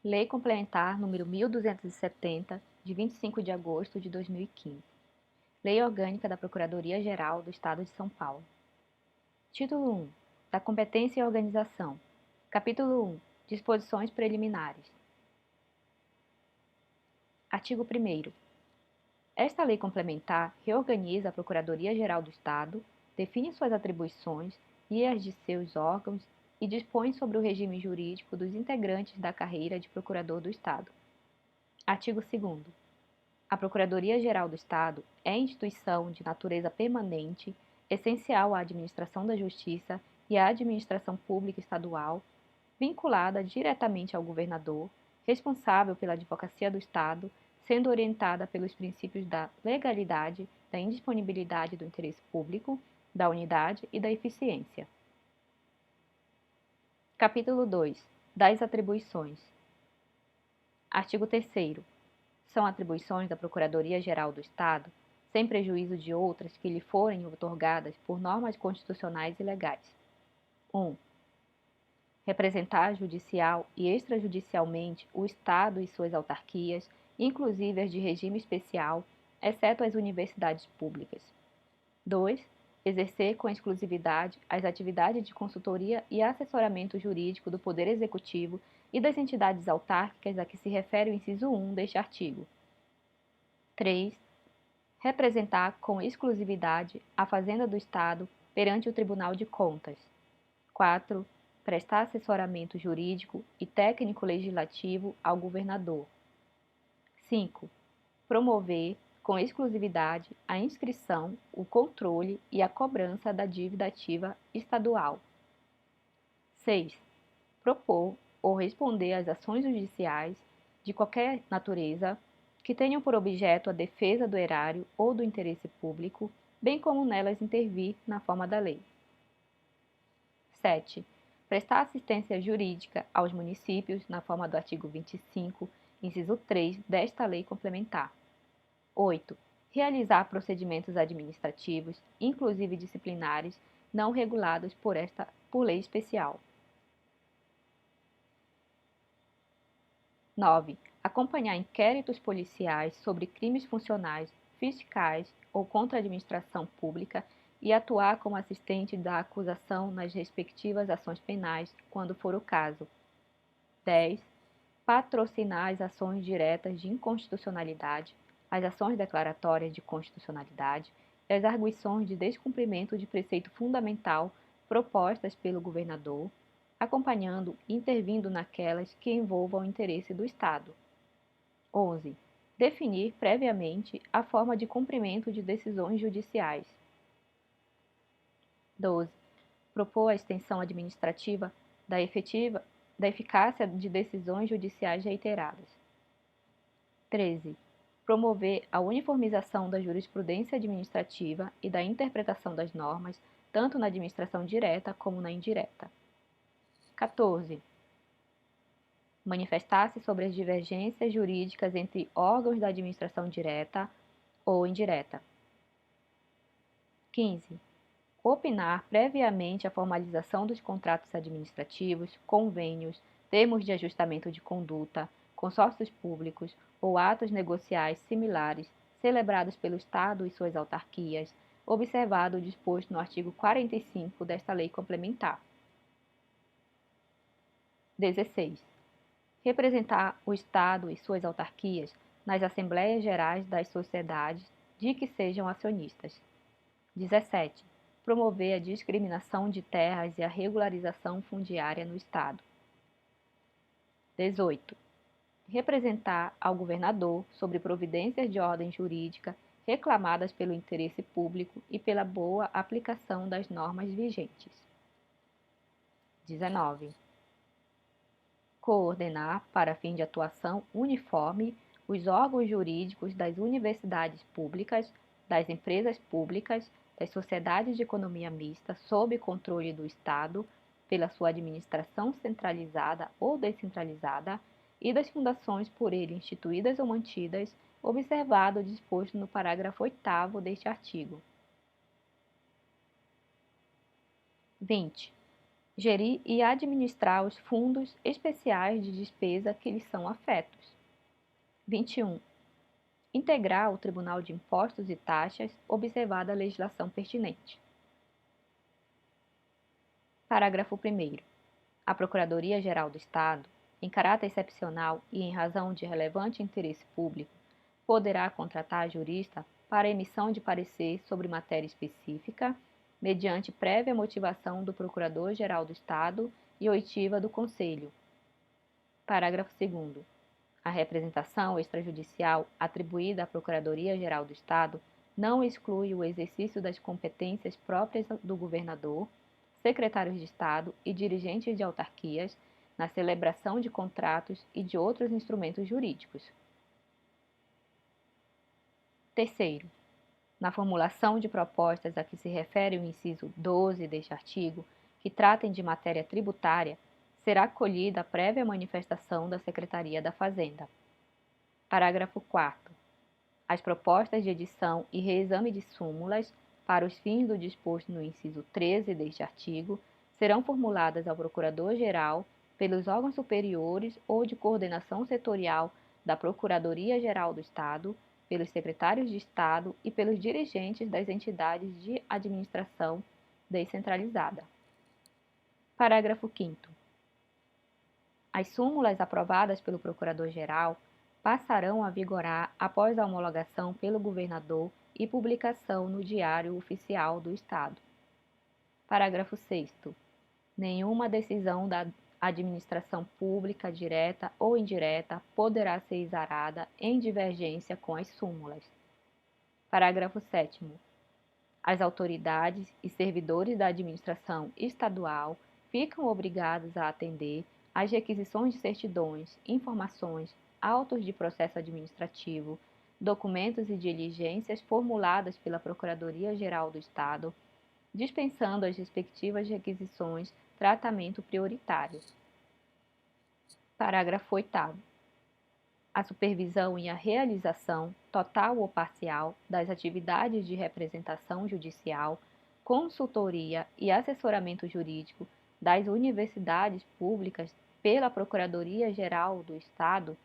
Lei Complementar número 1270, de 25 de agosto de 2015. Lei Orgânica da Procuradoria-Geral do Estado de São Paulo. Título 1. Da competência e organização. Capítulo 1. Disposições preliminares. Artigo 1º. Esta lei complementar reorganiza a Procuradoria-Geral do Estado, define suas atribuições e as de seus órgãos e dispõe sobre o regime jurídico dos integrantes da carreira de Procurador do Estado. Artigo 2º. A Procuradoria-Geral do Estado é instituição de natureza permanente, essencial à administração da Justiça e à administração pública estadual, vinculada diretamente ao governador, responsável pela advocacia do Estado, sendo orientada pelos princípios da legalidade, da indisponibilidade do interesse público, da unidade e da eficiência. Capítulo 2. Das atribuições. Artigo 3º. São atribuições da Procuradoria-Geral do Estado, sem prejuízo de outras que lhe forem outorgadas por normas constitucionais e legais. 1. Representar judicial e extrajudicialmente o Estado e suas autarquias, inclusive as de regime especial, exceto as universidades públicas. 2. Exercer com exclusividade as atividades de consultoria e assessoramento jurídico do Poder Executivo e das entidades autárquicas a que se refere o inciso 1 deste artigo. 3. Representar com exclusividade a Fazenda do Estado perante o Tribunal de Contas. 4. Prestar assessoramento jurídico e técnico-legislativo ao governador. 5. Promover, com exclusividade, a inscrição, o controle e a cobrança da dívida ativa estadual. 6. Propor ou responder às ações judiciais de qualquer natureza que tenham por objeto a defesa do erário ou do interesse público, bem como nelas intervir na forma da lei. 7. Prestar assistência jurídica aos municípios na forma do artigo 25, inciso 3 desta lei complementar. 8. Realizar procedimentos administrativos, inclusive disciplinares, não regulados por lei especial. 9. Acompanhar inquéritos policiais sobre crimes funcionais, fiscais ou contra a administração pública e atuar como assistente da acusação nas respectivas ações penais, quando for o caso. 10. Patrocinar as ações diretas de inconstitucionalidade, as ações declaratórias de constitucionalidade e as arguições de descumprimento de preceito fundamental propostas pelo governador, acompanhando e intervindo naquelas que envolvam o interesse do Estado. 11. Definir previamente a forma de cumprimento de decisões judiciais. 12. Propor a extensão administrativa da eficácia de decisões judiciais reiteradas. 13. Promover a uniformização da jurisprudência administrativa e da interpretação das normas, tanto na administração direta como na indireta. 14. Manifestar-se sobre as divergências jurídicas entre órgãos da administração direta ou indireta. 15. Opinar previamente a formalização dos contratos administrativos, convênios, termos de ajustamento de conduta, consórcios públicos ou atos negociais similares celebrados pelo Estado e suas autarquias, observado o disposto no artigo 45 desta lei complementar. 16. Representar o Estado e suas autarquias nas Assembleias Gerais das sociedades de que sejam acionistas. 17. Promover a discriminação de terras e a regularização fundiária no Estado. 18. Representar ao governador sobre providências de ordem jurídica reclamadas pelo interesse público e pela boa aplicação das normas vigentes. 19. Coordenar, para fim de atuação uniforme, os órgãos jurídicos das universidades públicas, das empresas públicas, das sociedades de economia mista sob controle do Estado, pela sua administração centralizada ou descentralizada, e das fundações por ele instituídas ou mantidas, observado o disposto no parágrafo 8º deste artigo. 20. gerir e administrar os fundos especiais de despesa que lhes são afetos. 21. Integrar o Tribunal de Impostos e Taxas, observada a legislação pertinente. Parágrafo 1º. A Procuradoria-Geral do Estado, em caráter excepcional e em razão de relevante interesse público, poderá contratar jurista para emissão de parecer sobre matéria específica, mediante prévia motivação do Procurador-Geral do Estado e oitiva do Conselho. Parágrafo 2º. A representação extrajudicial atribuída à Procuradoria-Geral do Estado não exclui o exercício das competências próprias do governador, secretários de Estado e dirigentes de autarquias na celebração de contratos e de outros instrumentos jurídicos. Terceiro, na formulação de propostas a que se refere o inciso 12 deste artigo, que tratem de matéria tributária, será acolhida a prévia manifestação da Secretaria da Fazenda. Parágrafo 4º. As propostas de edição e reexame de súmulas, para os fins do disposto no inciso 13 deste artigo, serão formuladas ao Procurador-Geral pelos órgãos superiores ou de coordenação setorial da Procuradoria-Geral do Estado, pelos secretários de Estado e pelos dirigentes das entidades de administração descentralizada. Parágrafo 5º. As súmulas aprovadas pelo Procurador-Geral passarão a vigorar após a homologação pelo governador e publicação no Diário Oficial do Estado. Parágrafo 6º. Nenhuma decisão da administração pública, direta ou indireta, poderá ser exarada em divergência com as súmulas. Parágrafo 7º. As autoridades e servidores da administração estadual ficam obrigados a atender às requisições de certidões, informações, autos de processo administrativo, documentos e diligências formuladas pela Procuradoria-Geral do Estado, dispensando as respectivas requisições tratamento prioritário. Parágrafo 8º. A supervisão e a realização, total ou parcial, das atividades de representação judicial, consultoria e assessoramento jurídico das universidades públicas pela Procuradoria-Geral do Estado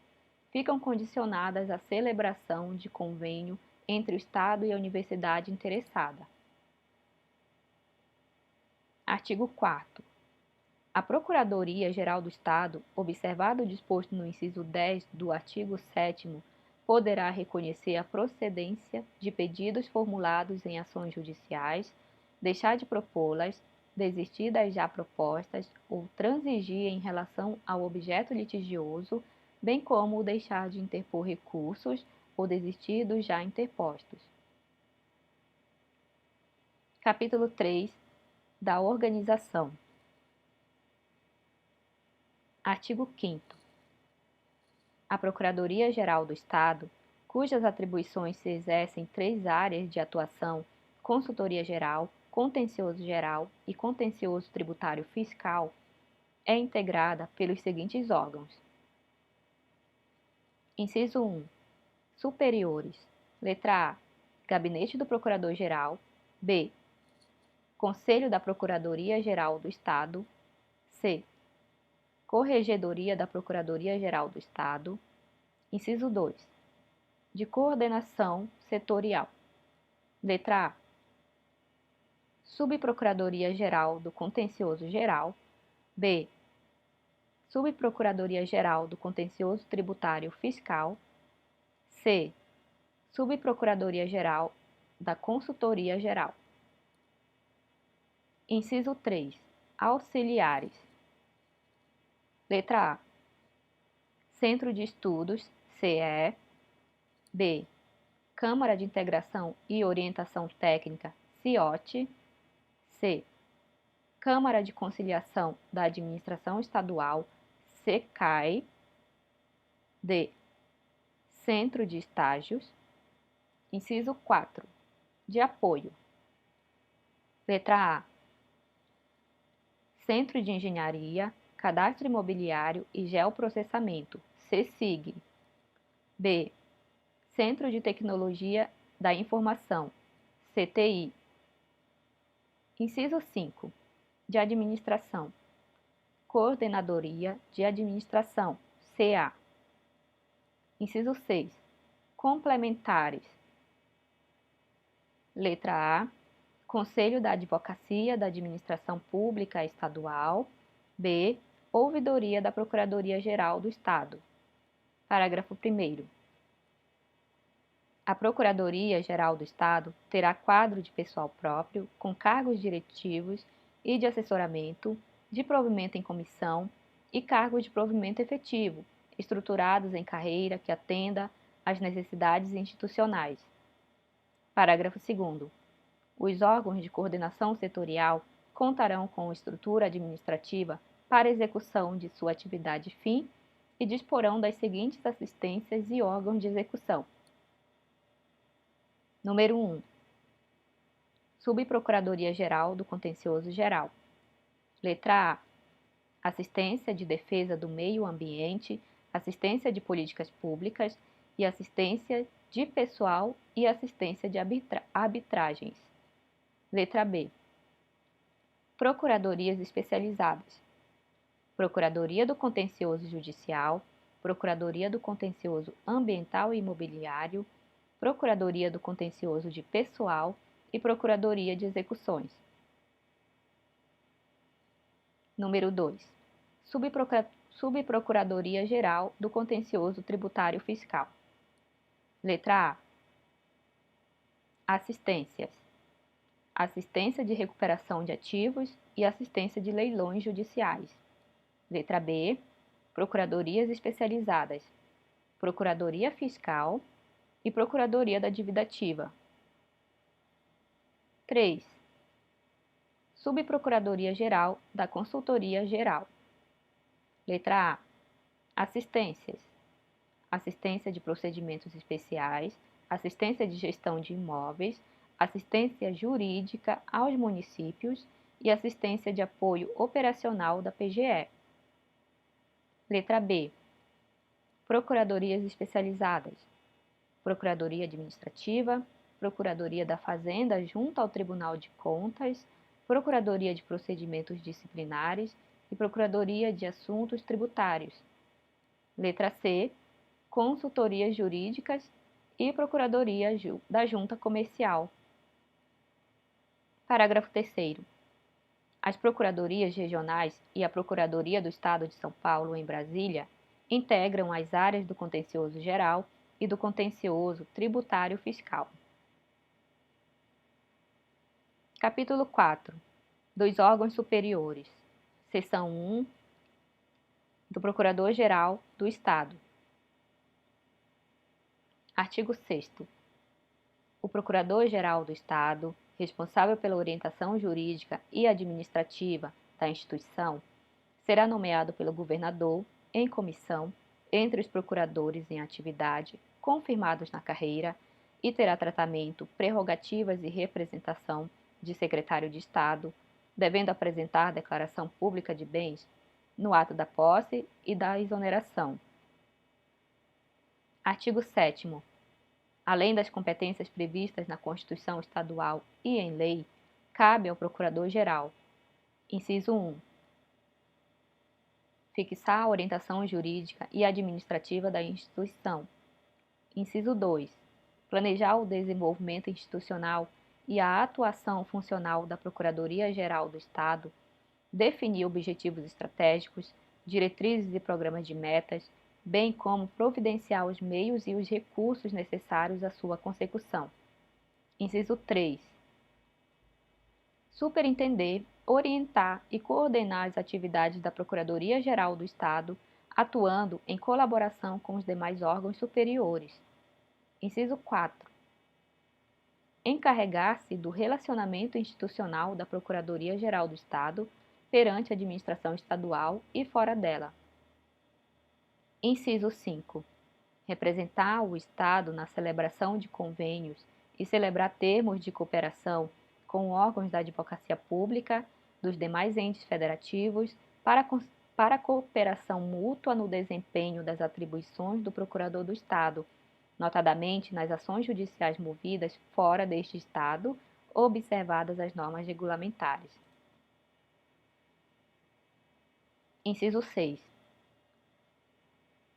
ficam condicionadas à celebração de convênio entre o Estado e a universidade interessada. Artigo 4º. A Procuradoria-Geral do Estado, observado o disposto no inciso 10 do artigo 7º, poderá reconhecer a procedência de pedidos formulados em ações judiciais, deixar de propô-las, desistir das já propostas ou transigir em relação ao objeto litigioso, bem como deixar de interpor recursos ou desistir dos já interpostos. Capítulo 3 da Organização. Artigo 5º. A Procuradoria-Geral do Estado, cujas atribuições se exercem em 3 áreas de atuação: consultoria geral, contencioso geral e contencioso tributário fiscal, é integrada pelos seguintes órgãos. Inciso 1. Superiores. Letra A. Gabinete do Procurador-Geral. B. Conselho da Procuradoria-Geral do Estado. C. Corregedoria da Procuradoria-Geral do Estado. Inciso 2. De coordenação setorial. Letra A. Subprocuradoria-Geral do Contencioso Geral. B. Subprocuradoria-Geral do Contencioso Tributário Fiscal. C. Subprocuradoria-Geral da Consultoria Geral. Inciso 3. Auxiliares. Letra A. Centro de Estudos, CE. B. Câmara de Integração e Orientação Técnica, CIOT. C. Câmara de Conciliação da Administração Estadual, CECAI. D. Centro de Estágios. Inciso 4. De apoio. Letra A. Centro de Engenharia, Cadastro Imobiliário e Geoprocessamento, CECIG. B. Centro de Tecnologia da Informação, CTI. Inciso 5. De Administração. Coordenadoria de Administração, CA. Inciso 6. Complementares. Letra A. Conselho da Advocacia da Administração Pública Estadual. B. Ouvidoria da Procuradoria-Geral do Estado. Parágrafo 1º. A Procuradoria-Geral do Estado terá quadro de pessoal próprio, com cargos diretivos e de assessoramento, de provimento em comissão e cargos de provimento efetivo, estruturados em carreira que atenda às necessidades institucionais. Parágrafo 2º. Os órgãos de coordenação setorial contarão com estrutura administrativa para execução de sua atividade fim e disporão das seguintes assistências e órgãos de execução. Número 1. Subprocuradoria-Geral do Contencioso Geral. Letra A. Assistência de defesa do meio ambiente, assistência de políticas públicas e assistência de pessoal e assistência de arbitragens. Letra B. Procuradorias especializadas. Procuradoria do Contencioso Judicial, Procuradoria do Contencioso Ambiental e Imobiliário, Procuradoria do Contencioso de Pessoal e Procuradoria de Execuções. Número 2. Subprocuradoria-Geral do Contencioso Tributário Fiscal. Letra A. Assistências. Assistência de recuperação de ativos e assistência de leilões judiciais. Letra B. Procuradorias especializadas. Procuradoria Fiscal e Procuradoria da Dívida Ativa. 3. Subprocuradoria-Geral da Consultoria Geral. Letra A. Assistências. Assistência de procedimentos especiais, assistência de gestão de imóveis, assistência jurídica aos municípios e assistência de apoio operacional da PGE. Letra B. Procuradorias especializadas. Procuradoria Administrativa, Procuradoria da Fazenda junto ao Tribunal de Contas, Procuradoria de Procedimentos Disciplinares e Procuradoria de Assuntos Tributários. Letra C. Consultorias Jurídicas e Procuradoria da Junta Comercial. Parágrafo 3º. As Procuradorias Regionais e a Procuradoria do Estado de São Paulo, em Brasília, integram as áreas do Contencioso Geral e do Contencioso Tributário Fiscal. Capítulo 4. Dos órgãos superiores. Seção 1. Do Procurador-Geral do Estado. Artigo 6º. O Procurador-Geral do Estado, responsável pela orientação jurídica e administrativa da instituição, será nomeado pelo governador, em comissão, entre os procuradores em atividade, confirmados na carreira, e terá tratamento, prerrogativas e representação de secretário de Estado, devendo apresentar declaração pública de bens no ato da posse e da exoneração. Artigo 7º. Além das competências previstas na Constituição Estadual e em lei, cabe ao Procurador-Geral: Inciso 1. Fixar a orientação jurídica e administrativa da instituição. Inciso 2. Planejar o desenvolvimento institucional e a atuação funcional da Procuradoria-Geral do Estado, definir objetivos estratégicos, diretrizes e programas de metas, bem como providenciar os meios e os recursos necessários à sua consecução. Inciso 3. Superintender, orientar e coordenar as atividades da Procuradoria-Geral do Estado, atuando em colaboração com os demais órgãos superiores. Inciso 4. Encarregar-se do relacionamento institucional da Procuradoria-Geral do Estado perante a administração estadual e fora dela. Inciso 5. Representar o Estado na celebração de convênios e celebrar termos de cooperação com órgãos da advocacia pública, dos demais entes federativos, para cooperação mútua no desempenho das atribuições do Procurador do Estado, notadamente nas ações judiciais movidas fora deste Estado, observadas as normas regulamentares. Inciso 6.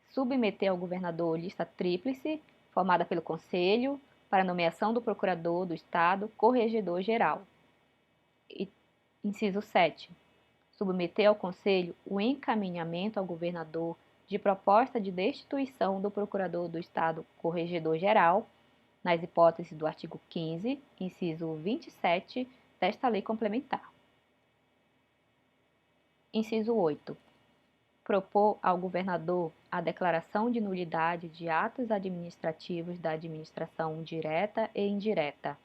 Submeter ao governador lista tríplice, formada pelo Conselho, para nomeação do Procurador do Estado, Corregedor-Geral. Inciso 7. Submeter ao Conselho o encaminhamento ao governador de proposta de destituição do Procurador do Estado Corregedor-Geral, nas hipóteses do artigo 15, inciso 27 desta lei complementar. Inciso 8. Propor ao governador a declaração de nulidade de atos administrativos da administração direta e indireta.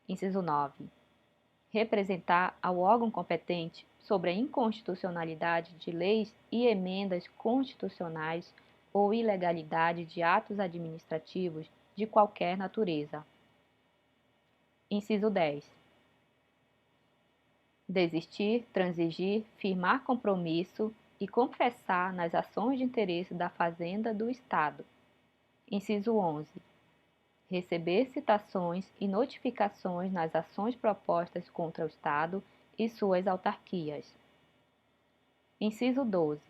Inciso 9. Representar ao órgão competente sobre a inconstitucionalidade de leis e emendas constitucionais ou ilegalidade de atos administrativos de qualquer natureza. Inciso 10. Desistir, transigir, firmar compromisso e confessar nas ações de interesse da Fazenda do Estado. Inciso 11. Receber citações e notificações nas ações propostas contra o Estado e suas autarquias. Inciso 12.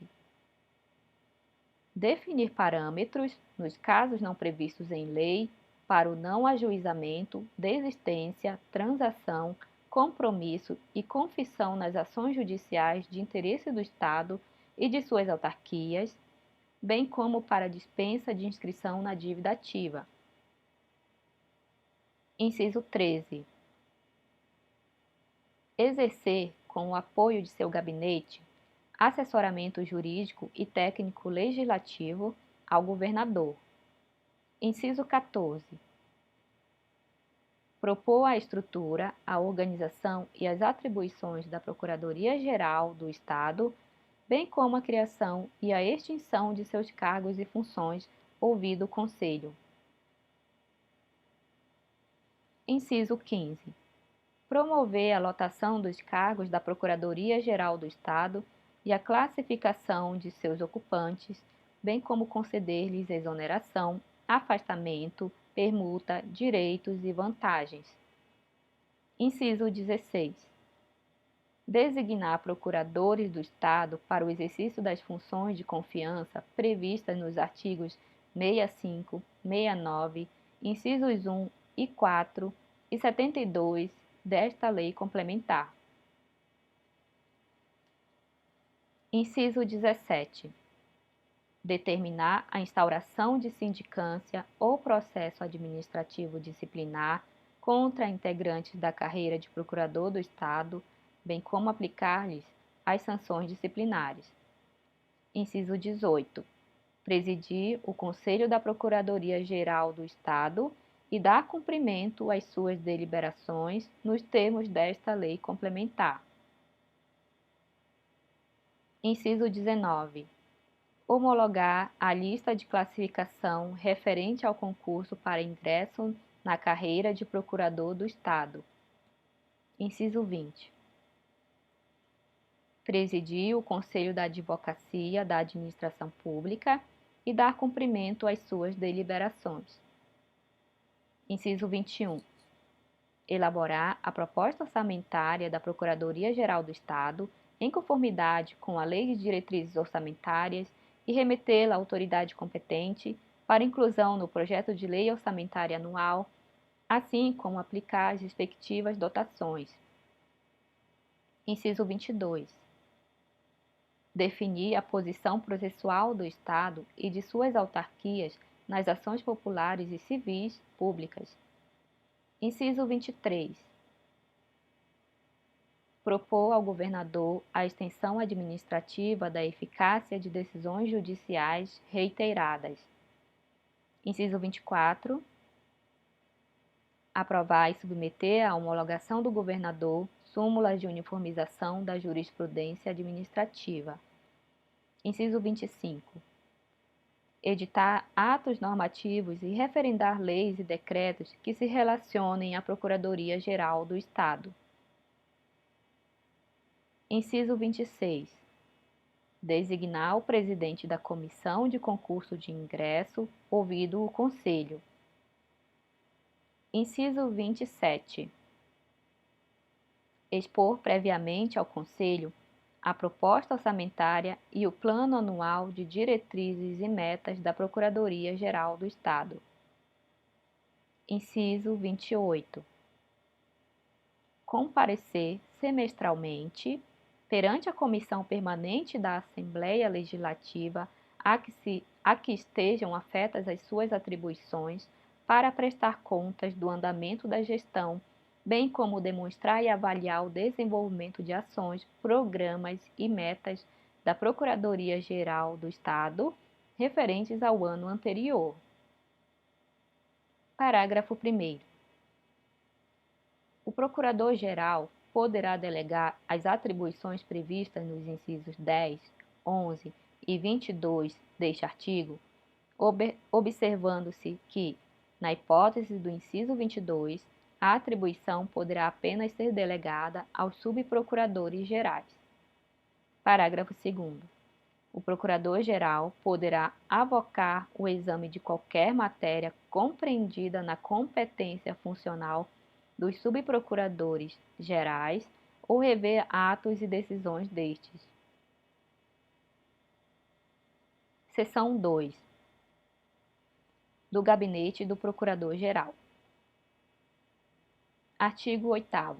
Definir parâmetros, nos casos não previstos em lei, para o não ajuizamento, desistência, transação, compromisso e confissão nas ações judiciais de interesse do Estado e de suas autarquias, bem como para dispensa de inscrição na dívida ativa. Inciso 13. Exercer, com o apoio de seu gabinete, assessoramento jurídico e técnico legislativo ao governador. Inciso 14. Propor a estrutura, a organização e as atribuições da Procuradoria-Geral do Estado, bem como a criação e a extinção de seus cargos e funções, ouvido o Conselho. Inciso 15. Promover a lotação dos cargos da Procuradoria-Geral do Estado e a classificação de seus ocupantes, bem como conceder-lhes exoneração, afastamento, permuta, direitos e vantagens. Inciso 16. Designar procuradores do Estado para o exercício das funções de confiança previstas nos artigos 65, 69, incisos 1 e 4 e 72 desta lei complementar. Inciso 17. Determinar a instauração de sindicância ou processo administrativo disciplinar contra integrantes da carreira de procurador do Estado, bem como aplicar-lhes as sanções disciplinares. Inciso 18. Presidir o Conselho da Procuradoria-Geral do Estado e dar cumprimento às suas deliberações nos termos desta lei complementar. Inciso 19. Homologar a lista de classificação referente ao concurso para ingresso na carreira de Procurador do Estado. Inciso 20. Presidir o Conselho da Advocacia da Administração Pública e dar cumprimento às suas deliberações. Inciso 21. Elaborar a proposta orçamentária da Procuradoria-Geral do Estado em conformidade com a Lei de Diretrizes Orçamentárias e remetê-la à autoridade competente para inclusão no projeto de lei orçamentária anual, assim como aplicar as respectivas dotações. Inciso 22. Definir a posição processual do Estado e de suas autarquias nas ações populares e civis públicas. Inciso 23. Propor ao governador a extensão administrativa da eficácia de decisões judiciais reiteradas. Inciso 24. Aprovar e submeter à homologação do governador súmulas de uniformização da jurisprudência administrativa. Inciso 25. Editar atos normativos e referendar leis e decretos que se relacionem à Procuradoria-Geral do Estado. Inciso 26. Designar o presidente da comissão de concurso de ingresso, ouvido o Conselho. Inciso 27. Expor previamente ao Conselho a proposta orçamentária e o plano anual de diretrizes e metas da Procuradoria-Geral do Estado. Inciso 28. Comparecer semestralmente perante a Comissão Permanente da Assembleia Legislativa a que estejam afetas as suas atribuições para prestar contas do andamento da gestão, bem como demonstrar e avaliar o desenvolvimento de ações, programas e metas da Procuradoria-Geral do Estado referentes ao ano anterior. Parágrafo 1º. O Procurador-Geral poderá delegar as atribuições previstas nos incisos 10, 11 e 22 deste artigo, observando-se que, na hipótese do inciso 22, a atribuição poderá apenas ser delegada aos subprocuradores gerais. Parágrafo 2º. O Procurador-Geral poderá avocar o exame de qualquer matéria compreendida na competência funcional dos subprocuradores gerais ou rever atos e decisões destes. Seção 2. Do Gabinete do Procurador-Geral. Artigo 8º.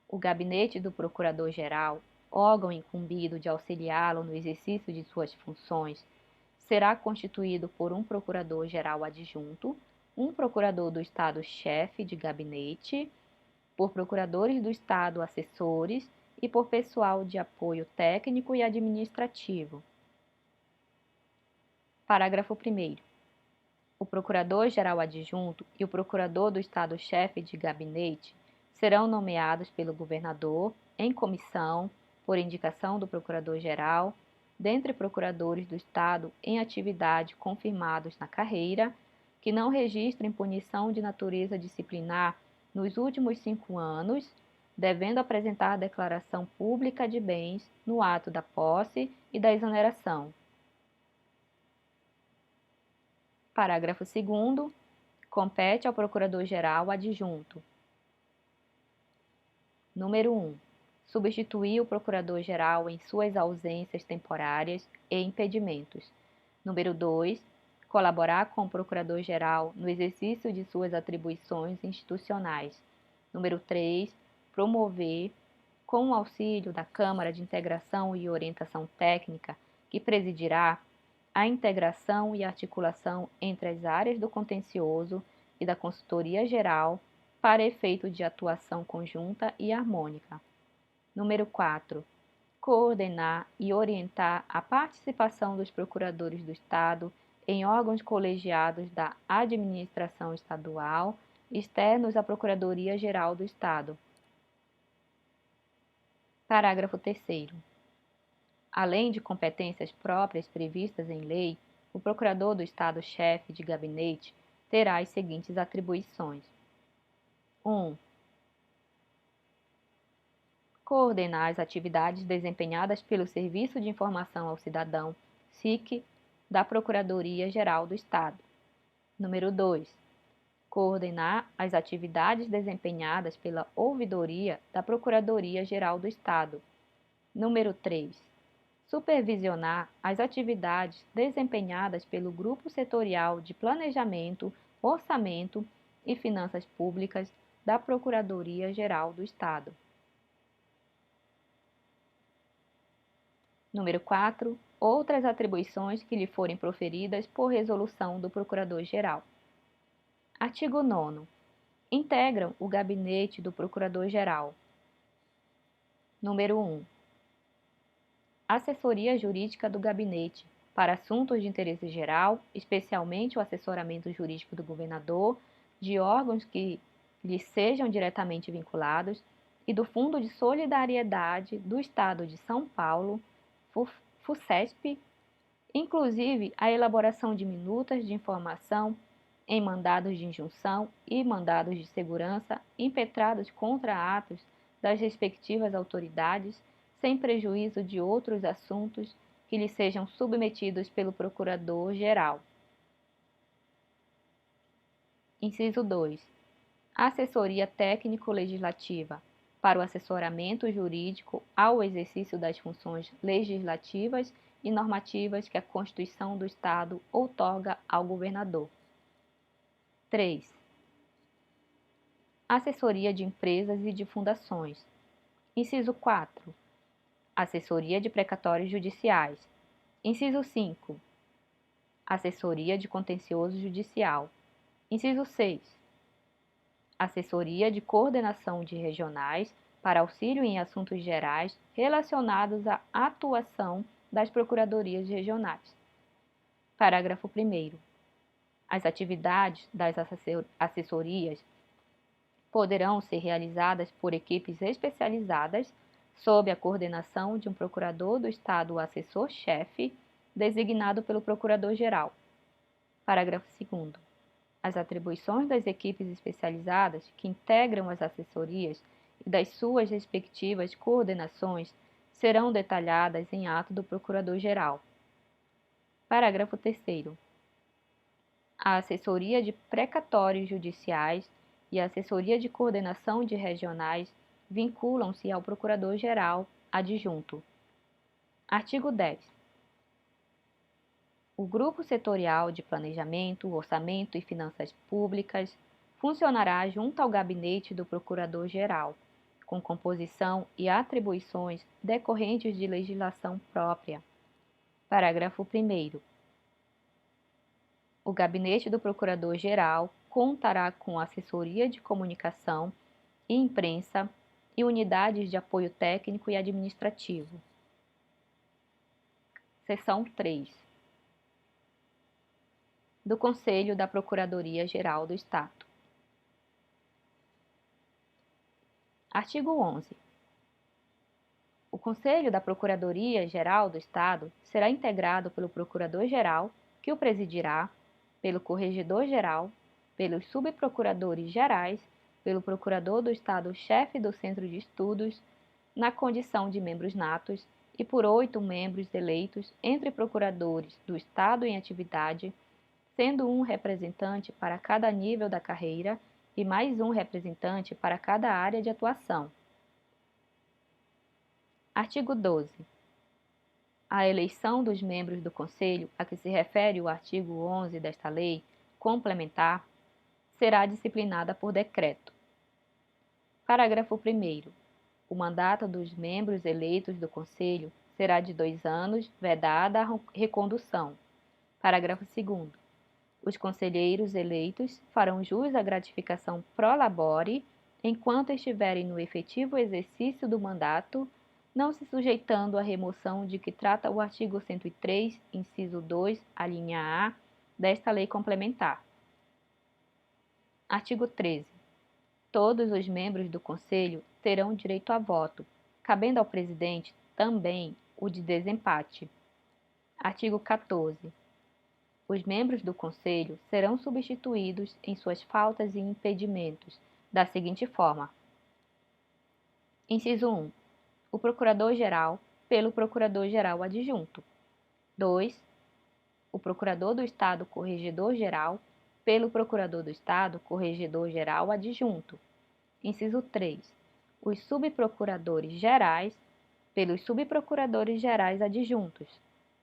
O Gabinete do Procurador-Geral, órgão incumbido de auxiliá-lo no exercício de suas funções, será constituído por um Procurador-Geral adjunto, um Procurador do Estado-chefe de gabinete, por Procuradores do Estado assessores e por pessoal de apoio técnico e administrativo. Parágrafo 1º. O Procurador-Geral adjunto e o Procurador do Estado-chefe de gabinete serão nomeados pelo Governador, em comissão, por indicação do Procurador-Geral, dentre procuradores do Estado em atividade confirmados na carreira, que não registrem punição de natureza disciplinar nos últimos 5 anos, devendo apresentar declaração pública de bens no ato da posse e da exoneração. Parágrafo 2º. Compete ao Procurador-Geral adjunto. Número 1. Substituir o Procurador-Geral em suas ausências temporárias e impedimentos. Número 2. Colaborar com o Procurador-Geral no exercício de suas atribuições institucionais. Número 3. Promover, com o auxílio da Câmara de Integração e Orientação Técnica, que presidirá, a integração e articulação entre as áreas do contencioso e da consultoria geral para efeito de atuação conjunta e harmônica. Número 4. Coordenar e orientar a participação dos procuradores do Estado em órgãos colegiados da administração estadual, externos à Procuradoria-Geral do Estado. Parágrafo 3º. Além de competências próprias previstas em lei, o Procurador do Estado-chefe de gabinete terá as seguintes atribuições. 1. Coordenar as atividades desempenhadas pelo Serviço de Informação ao Cidadão, SIC, da Procuradoria-Geral do Estado. Número 2. Coordenar as atividades desempenhadas pela Ouvidoria da Procuradoria-Geral do Estado. Número 3. Supervisionar as atividades desempenhadas pelo Grupo Setorial de Planejamento, Orçamento e Finanças Públicas da Procuradoria-Geral do Estado. Número 4. Outras atribuições que lhe forem proferidas por resolução do Procurador-Geral. Artigo 9º. Integram o Gabinete do Procurador-Geral. Número 1. Assessoria Jurídica do Gabinete, para assuntos de interesse geral, especialmente o assessoramento jurídico do Governador, de órgãos que lhe sejam diretamente vinculados, e do Fundo de Solidariedade do Estado de São Paulo, FUSESP, inclusive a elaboração de minutas de informação em mandados de injunção e mandados de segurança impetrados contra atos das respectivas autoridades, sem prejuízo de outros assuntos que lhe sejam submetidos pelo Procurador-Geral. Inciso 2. Assessoria técnico-legislativa, para o assessoramento jurídico ao exercício das funções legislativas e normativas que a Constituição do Estado outorga ao governador. 3. Assessoria de empresas e de fundações. Inciso 4. Assessoria de precatórios judiciais. Inciso 5. Assessoria de contencioso judicial. Inciso 6. Assessoria de coordenação de regionais para auxílio em assuntos gerais relacionados à atuação das procuradorias regionais. Parágrafo 1º. As atividades das assessorias poderão ser realizadas por equipes especializadas sob a coordenação de um procurador do Estado ou assessor-chefe designado pelo Procurador-Geral. Parágrafo 2º. As atribuições das equipes especializadas que integram as assessorias e das suas respectivas coordenações serão detalhadas em ato do Procurador-Geral. Parágrafo 3º. A assessoria de precatórios judiciais e a assessoria de coordenação de regionais vinculam-se ao Procurador-Geral Adjunto. Artigo 10. O Grupo Setorial de Planejamento, Orçamento e Finanças Públicas funcionará junto ao Gabinete do Procurador-Geral, com composição e atribuições decorrentes de legislação própria. Parágrafo 1º. O Gabinete do Procurador-Geral contará com assessoria de comunicação e imprensa e unidades de apoio técnico e administrativo. Seção 3. Do Conselho da Procuradoria-Geral do Estado. Artigo 11. O Conselho da Procuradoria-Geral do Estado será integrado pelo Procurador-Geral, que o presidirá, pelo Corregedor-Geral, pelos subprocuradores gerais, pelo Procurador do Estado-chefe do Centro de Estudos, na condição de membros natos, e por 8 membros eleitos entre procuradores do Estado em atividade, sendo um representante para cada nível da carreira e mais um representante para cada área de atuação. Artigo 12. A eleição dos membros do Conselho, a que se refere o artigo 11 desta lei complementar, será disciplinada por decreto. Parágrafo 1º. O mandato dos membros eleitos do Conselho será de 2 anos, vedada a recondução. Parágrafo 2º. Os conselheiros eleitos farão jus à gratificação pro labore enquanto estiverem no efetivo exercício do mandato, não se sujeitando à remoção de que trata o artigo 103, inciso 2, alínea A, desta lei complementar. Artigo 13. Todos os membros do Conselho terão direito a voto, cabendo ao presidente também o de desempate. Artigo 14. Os membros do Conselho serão substituídos em suas faltas e impedimentos, da seguinte forma. Inciso 1. O Procurador-Geral pelo Procurador-Geral Adjunto. 2. O Procurador do Estado Corregedor-Geral pelo Procurador do Estado Corregedor-Geral Adjunto. Inciso 3. Os subprocuradores gerais pelos subprocuradores gerais adjuntos.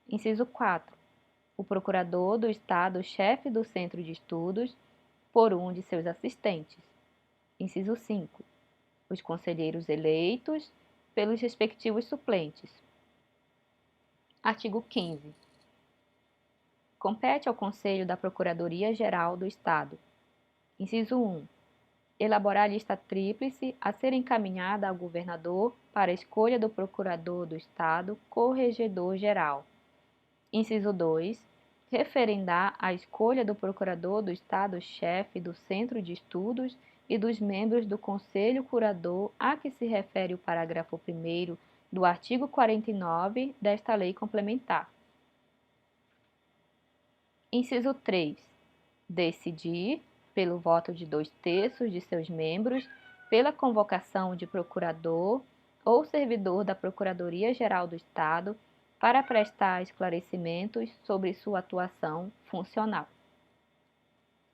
Inciso 4. O Procurador do Estado chefe do Centro de Estudos por um de seus assistentes. Inciso 5. Os conselheiros eleitos pelos respectivos suplentes. Artigo 15. Compete ao Conselho da Procuradoria-Geral do Estado. Inciso 1. Elaborar a lista tríplice a ser encaminhada ao governador para a escolha do Procurador do Estado Corregedor-Geral. Inciso 2. Referendar a escolha do Procurador do Estado-chefe do Centro de Estudos e dos membros do Conselho Curador a que se refere o parágrafo 1º do artigo 49 desta lei complementar. Inciso 3. Decidir, pelo voto de 2/3 de seus membros, pela convocação de procurador ou servidor da Procuradoria-Geral do Estado para prestar esclarecimentos sobre sua atuação funcional.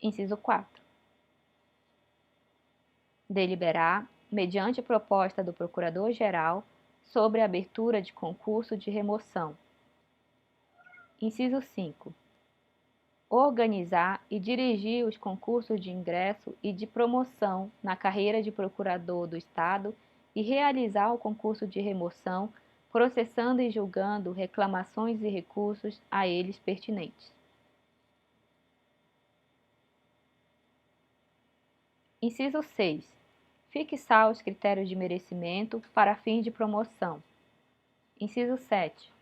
Inciso 4. Deliberar mediante proposta do Procurador-Geral, sobre a abertura de concurso de remoção. Inciso 5. Organizar e dirigir os concursos de ingresso e de promoção na carreira de Procurador do Estado e realizar o concurso de remoção, processando e julgando reclamações e recursos a eles pertinentes. Inciso 6. Fixar os critérios de merecimento para fins de promoção. Inciso 7.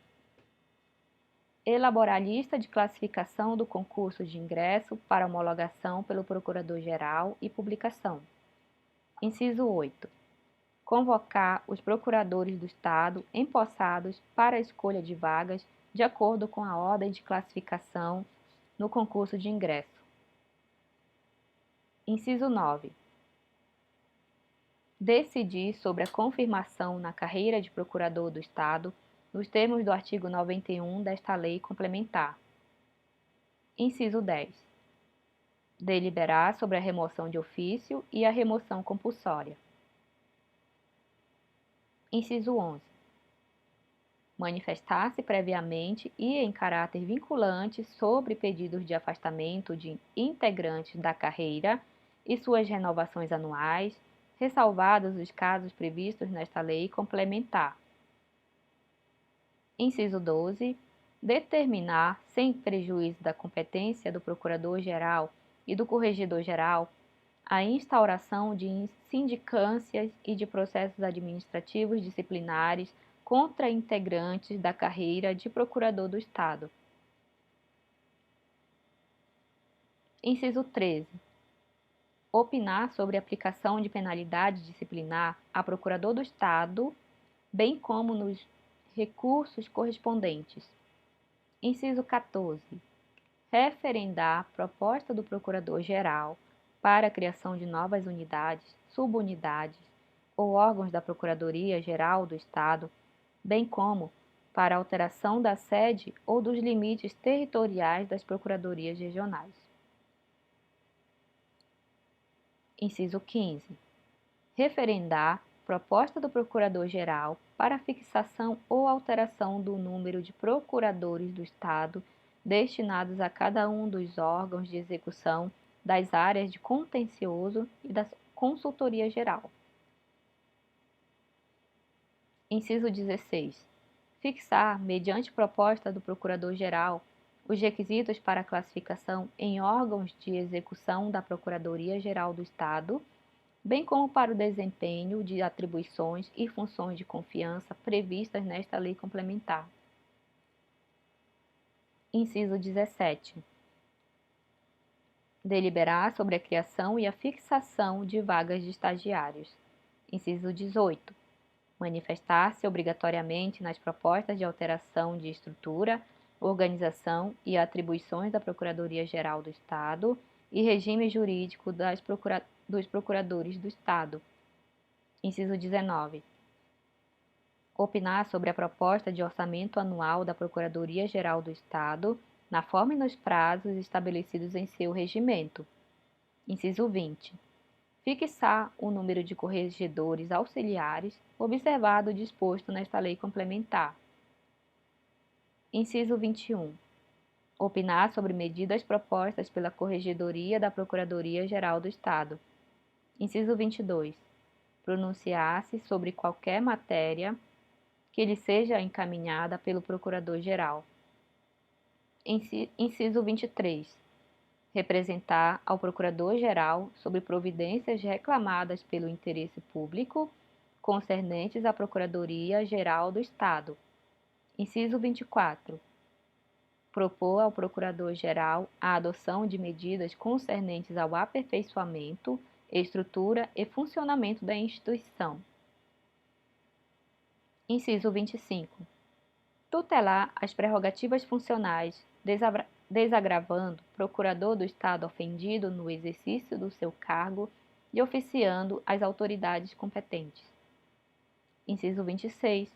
Elaborar lista de classificação do concurso de ingresso para homologação pelo Procurador-Geral e publicação. Inciso 8. Convocar os procuradores do Estado empossados para a escolha de vagas de acordo com a ordem de classificação no concurso de ingresso. Inciso 9. Decidir sobre a confirmação na carreira de Procurador do Estado nos termos do artigo 91 desta lei complementar. Inciso 10. Deliberar sobre a remoção de ofício e a remoção compulsória. Inciso 11. Manifestar-se previamente e em caráter vinculante sobre pedidos de afastamento de integrantes da carreira e suas renovações anuais, ressalvados os casos previstos nesta lei complementar. Inciso 12. Determinar, sem prejuízo da competência do Procurador-Geral e do Corregedor-Geral, a instauração de sindicâncias e de processos administrativos disciplinares contra integrantes da carreira de Procurador do Estado. Inciso 13. Opinar sobre a aplicação de penalidade disciplinar a Procurador do Estado, bem como nos recursos correspondentes. Inciso 14. Referendar proposta do Procurador-Geral para a criação de novas unidades, subunidades ou órgãos da Procuradoria-Geral do Estado, bem como para alteração da sede ou dos limites territoriais das procuradorias regionais. Inciso 15. Referendar proposta do Procurador-Geral para fixação ou alteração do número de procuradores do Estado destinados a cada um dos órgãos de execução das áreas de contencioso e da Consultoria Geral. Inciso 16. Fixar, mediante proposta do Procurador-Geral, os requisitos para a classificação em órgãos de execução da Procuradoria-Geral do Estado, bem como para o desempenho de atribuições e funções de confiança previstas nesta lei complementar. Inciso 17. Deliberar sobre a criação e a fixação de vagas de estagiários. Inciso 18. Manifestar-se obrigatoriamente nas propostas de alteração de estrutura, organização e atribuições da Procuradoria-Geral do Estado e regime jurídico dos procuradores do Estado. Inciso 19. Opinar sobre a proposta de orçamento anual da Procuradoria-Geral do Estado, na forma e nos prazos estabelecidos em seu regimento. Inciso 20. Fixar o número de corregedores auxiliares, observado o disposto nesta lei complementar. Inciso 21. Opinar sobre medidas propostas pela Corregedoria da Procuradoria-Geral do Estado. Inciso 22. Pronunciar-se sobre qualquer matéria que lhe seja encaminhada pelo Procurador-Geral. Inciso 23. Representar ao Procurador-Geral sobre providências reclamadas pelo interesse público concernentes à Procuradoria-Geral do Estado. Inciso 24. Propor ao Procurador-Geral a adoção de medidas concernentes ao aperfeiçoamento, estrutura e funcionamento da instituição. Inciso 25. Tutelar as prerrogativas funcionais, desagravando procurador do Estado ofendido no exercício do seu cargo e oficiando as autoridades competentes. Inciso 26.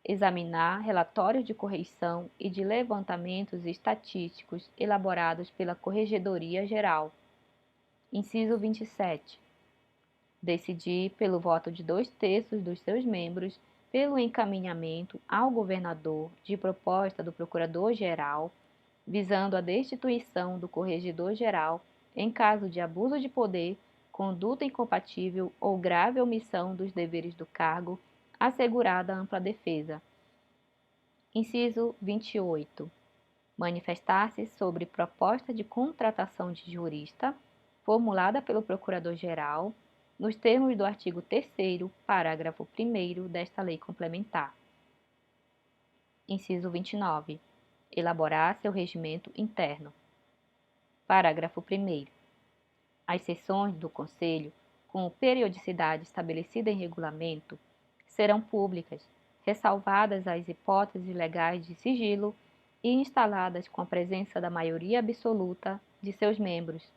Examinar relatórios de correição e de levantamentos estatísticos elaborados pela Corregedoria Geral. Inciso 27. decidir, pelo voto de 2/3 dos seus membros, pelo encaminhamento ao governador de proposta do Procurador-Geral, visando a destituição do Corregedor-Geral em caso de abuso de poder, conduta incompatível ou grave omissão dos deveres do cargo, assegurada ampla defesa. Inciso 28. Manifestar-se sobre proposta de contratação de jurista, formulada pelo Procurador-Geral, nos termos do artigo 3º, parágrafo 1º desta lei complementar. Inciso 29. Elaborar seu regimento interno. Parágrafo 1º. As sessões do Conselho, com periodicidade estabelecida em regulamento, serão públicas, ressalvadas as hipóteses legais de sigilo e instaladas com a presença da maioria absoluta de seus membros.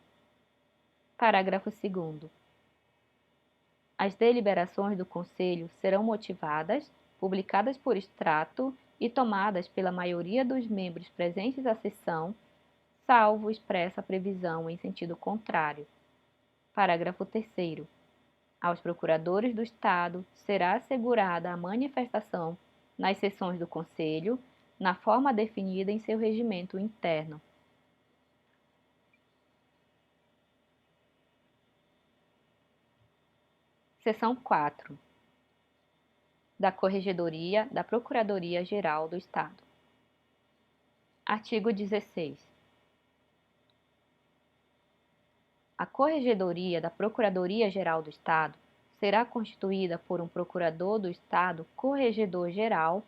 Parágrafo 2º. As deliberações do Conselho serão motivadas, publicadas por extrato e tomadas pela maioria dos membros presentes à sessão, salvo expressa previsão em sentido contrário. Parágrafo 3º. Aos procuradores do Estado será assegurada a manifestação nas sessões do Conselho, na forma definida em seu regimento interno. Seção 4. Da Corregedoria da Procuradoria-Geral do Estado. Artigo 16. A Corregedoria da Procuradoria-Geral do Estado será constituída por um Procurador do Estado Corregedor-Geral,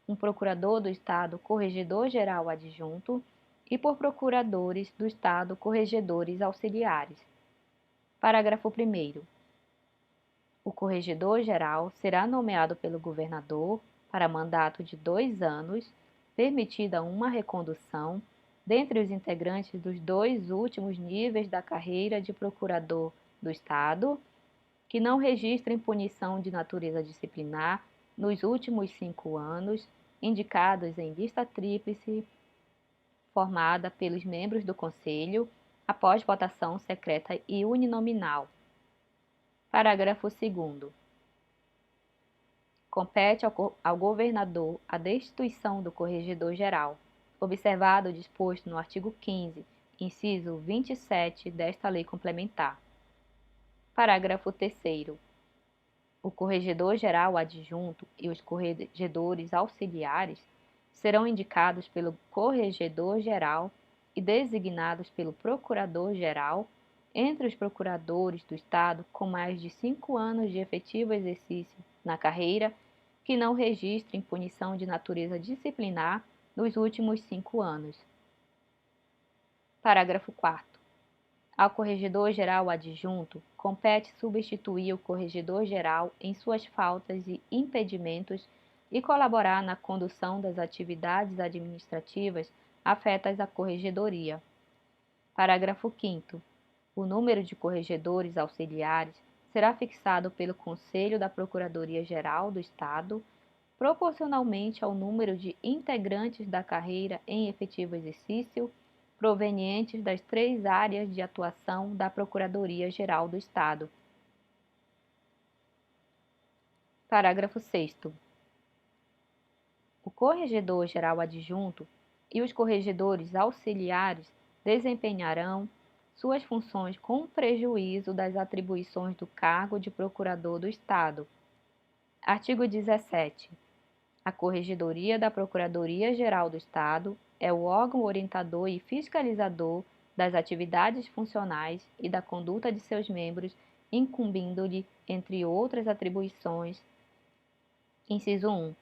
um Procurador do Estado Corregedor-Geral Adjunto e por Procuradores do Estado Corregedores Auxiliares. Parágrafo 1º. O Corregedor-Geral será nomeado pelo Governador para mandato de 2 anos, permitida uma recondução dentre os integrantes dos 2 últimos níveis da carreira de Procurador do Estado, que não registrem punição de natureza disciplinar nos últimos 5 anos, indicados em lista tríplice formada pelos membros do Conselho, após votação secreta e uninominal. Parágrafo 2º. Compete ao Governador a destituição do Corregedor-Geral, observado o disposto no artigo 15, inciso 27 desta lei complementar. Parágrafo 3º. O Corregedor-Geral Adjunto e os Corregedores Auxiliares serão indicados pelo Corregedor-Geral e designados pelo Procurador-Geral entre os procuradores do Estado com mais de 5 anos de efetivo exercício na carreira que não registrem punição de natureza disciplinar nos últimos 5 anos. Parágrafo 4º. Ao Corregedor-Geral Adjunto, compete substituir o Corregedor-Geral em suas faltas e impedimentos e colaborar na condução das atividades administrativas afetas à Corregedoria. Parágrafo 5º. O número de corregedores auxiliares será fixado pelo Conselho da Procuradoria-Geral do Estado, proporcionalmente ao número de integrantes da carreira em efetivo exercício, provenientes das 3 áreas de atuação da Procuradoria-Geral do Estado. Parágrafo 6º. O Corregedor-Geral Adjunto e os corregedores auxiliares desempenharão suas funções com prejuízo das atribuições do cargo de Procurador do Estado. Artigo 17. A Corregedoria da Procuradoria-Geral do Estado é o órgão orientador e fiscalizador das atividades funcionais e da conduta de seus membros, incumbindo-lhe, entre outras atribuições, inciso 1.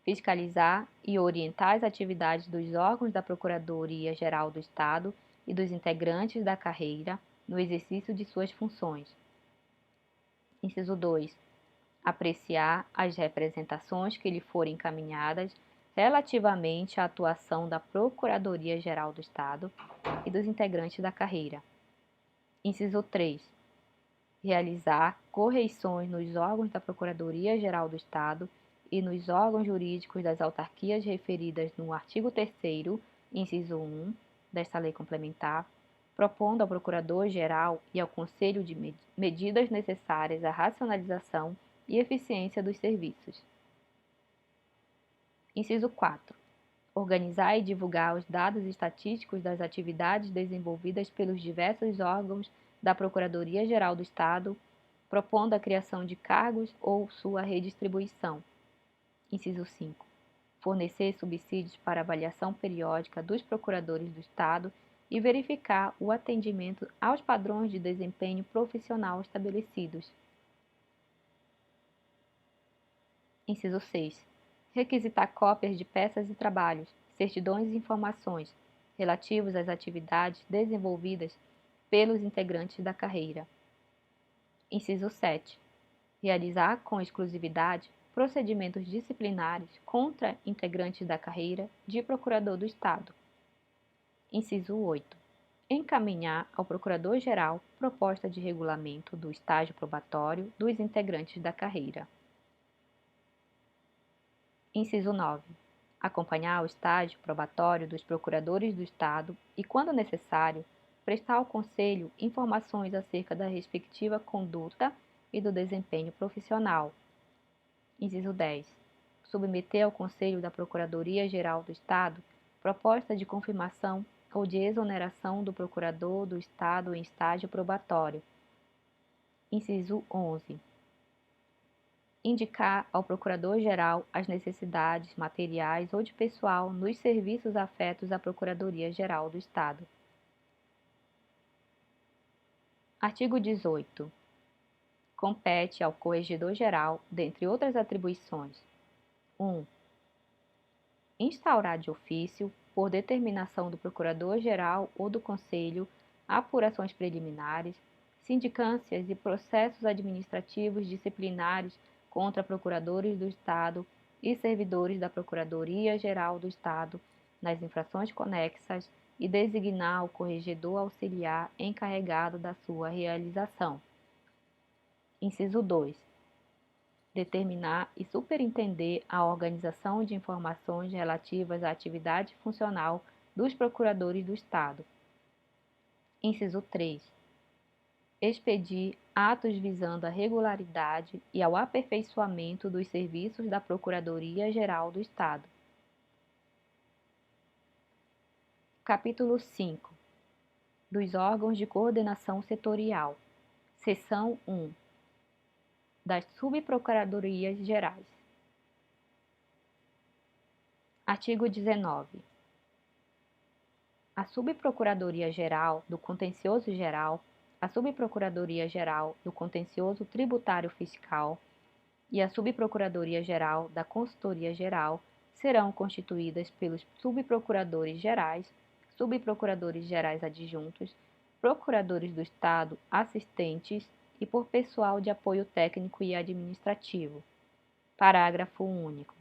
Fiscalizar e orientar as atividades dos órgãos da Procuradoria-Geral do Estado e dos integrantes da carreira no exercício de suas funções. Inciso 2. Apreciar as representações que lhe forem encaminhadas relativamente à atuação da Procuradoria-Geral do Estado e dos integrantes da carreira. Inciso 3. Realizar correições nos órgãos da Procuradoria-Geral do Estado e nos órgãos jurídicos das autarquias referidas no artigo 3º, inciso 1, desta lei complementar, propondo ao Procurador-Geral e ao Conselho de medidas necessárias à racionalização e eficiência dos serviços. Inciso 4. Organizar e divulgar os dados estatísticos das atividades desenvolvidas pelos diversos órgãos da Procuradoria-Geral do Estado, propondo a criação de cargos ou sua redistribuição. Inciso 5. Fornecer subsídios para avaliação periódica dos procuradores do Estado e verificar o atendimento aos padrões de desempenho profissional estabelecidos. Inciso 6. Requisitar cópias de peças e trabalhos, certidões e informações relativos às atividades desenvolvidas pelos integrantes da carreira. Inciso 7. Realizar com exclusividade procedimentos disciplinares contra integrantes da carreira de Procurador do Estado. Inciso 8. Encaminhar ao Procurador-Geral proposta de regulamento do estágio probatório dos integrantes da carreira. Inciso 9. Acompanhar o estágio probatório dos procuradores do Estado e, quando necessário, prestar ao Conselho informações acerca da respectiva conduta e do desempenho profissional. Inciso 10. Submeter ao Conselho da Procuradoria-Geral do Estado proposta de confirmação ou de exoneração do Procurador do Estado em estágio probatório. Inciso 11. Indicar ao Procurador-Geral as necessidades materiais ou de pessoal nos serviços afetos à Procuradoria-Geral do Estado. Artigo 18. Compete ao Corregedor-Geral, dentre outras atribuições: 1. Instaurar de ofício, por determinação do Procurador-Geral ou do Conselho, apurações preliminares, sindicâncias e processos administrativos disciplinares contra procuradores do Estado e servidores da Procuradoria-Geral do Estado nas infrações conexas e designar o corregedor auxiliar encarregado da sua realização. Inciso 2. Determinar e superintender a organização de informações relativas à atividade funcional dos procuradores do Estado. Inciso 3. Expedir atos visando a regularidade e ao aperfeiçoamento dos serviços da Procuradoria-Geral do Estado. Capítulo 5. Dos órgãos de coordenação setorial. Seção 1. Das subprocuradorias gerais. Artigo 19. A Subprocuradoria-Geral do Contencioso Geral, a Subprocuradoria-Geral do Contencioso Tributário Fiscal e a Subprocuradoria-Geral da Consultoria Geral serão constituídas pelos subprocuradores gerais, subprocuradores gerais adjuntos, procuradores do Estado assistentes e por pessoal de apoio técnico e administrativo. Parágrafo único.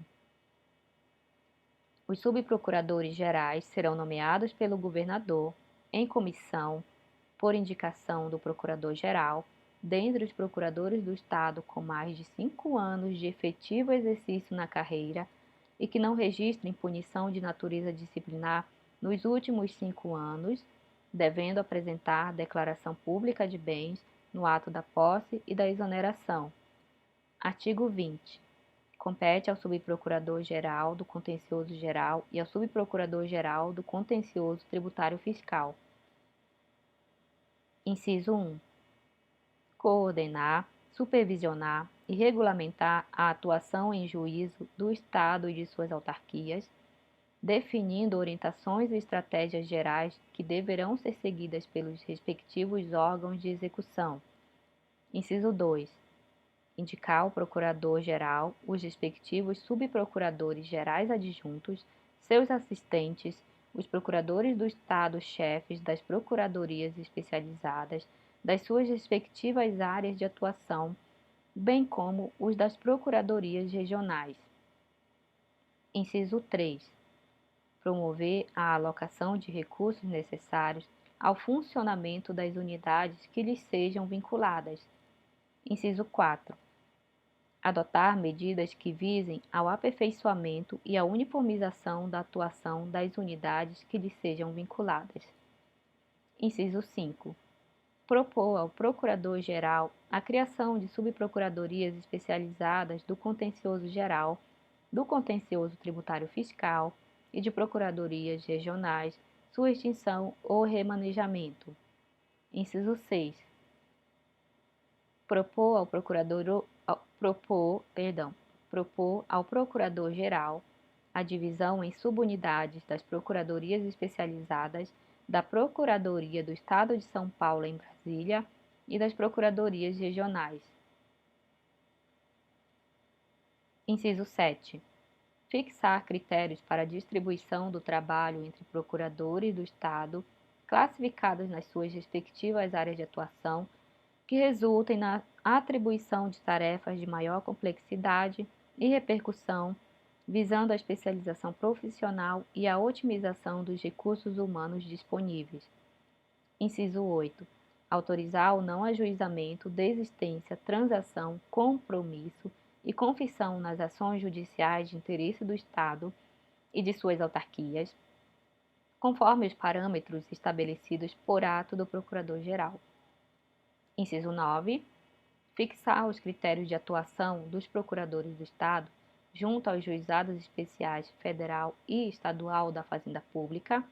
Os subprocuradores gerais serão nomeados pelo governador, em comissão, por indicação do procurador-geral, dentre os procuradores do Estado com mais de 5 anos de efetivo exercício na carreira e que não registrem punição de natureza disciplinar nos últimos 5 anos, devendo apresentar declaração pública de bens no ato da posse e da exoneração. Artigo 20. Compete ao Subprocurador-Geral do Contencioso Geral e ao Subprocurador-Geral do Contencioso Tributário Fiscal. Inciso 1. Coordenar, supervisionar e regulamentar a atuação em juízo do Estado e de suas autarquias, definindo orientações e estratégias gerais que deverão ser seguidas pelos respectivos órgãos de execução. Inciso 2. Indicar ao Procurador-Geral os respectivos subprocuradores gerais adjuntos, seus assistentes, os procuradores do Estado chefes das procuradorias especializadas das suas respectivas áreas de atuação, bem como os das procuradorias regionais. Inciso 3. Promover a alocação de recursos necessários ao funcionamento das unidades que lhes sejam vinculadas. Inciso 4. Adotar medidas que visem ao aperfeiçoamento e à uniformização da atuação das unidades que lhes sejam vinculadas. Inciso 5. Propor ao Procurador-Geral a criação de subprocuradorias especializadas do Contencioso Geral, do Contencioso Tributário Fiscal e de procuradorias regionais, sua extinção ou remanejamento. Inciso 6. Propor ao Procurador-Geral a divisão em subunidades das procuradorias especializadas da Procuradoria do Estado de São Paulo em Brasília e das procuradorias regionais. Inciso 7. Fixar critérios para a distribuição do trabalho entre procuradores do Estado, classificados nas suas respectivas áreas de atuação, que resultem na atribuição de tarefas de maior complexidade e repercussão, visando a especialização profissional e a otimização dos recursos humanos disponíveis. Inciso 8. Autorizar o não ajuizamento, desistência, transação, compromisso e confissão nas ações judiciais de interesse do Estado e de suas autarquias, conforme os parâmetros estabelecidos por ato do Procurador-Geral. Inciso 9. Fixar os critérios de atuação dos procuradores do Estado junto aos juizados especiais federal e estadual da Fazenda Pública,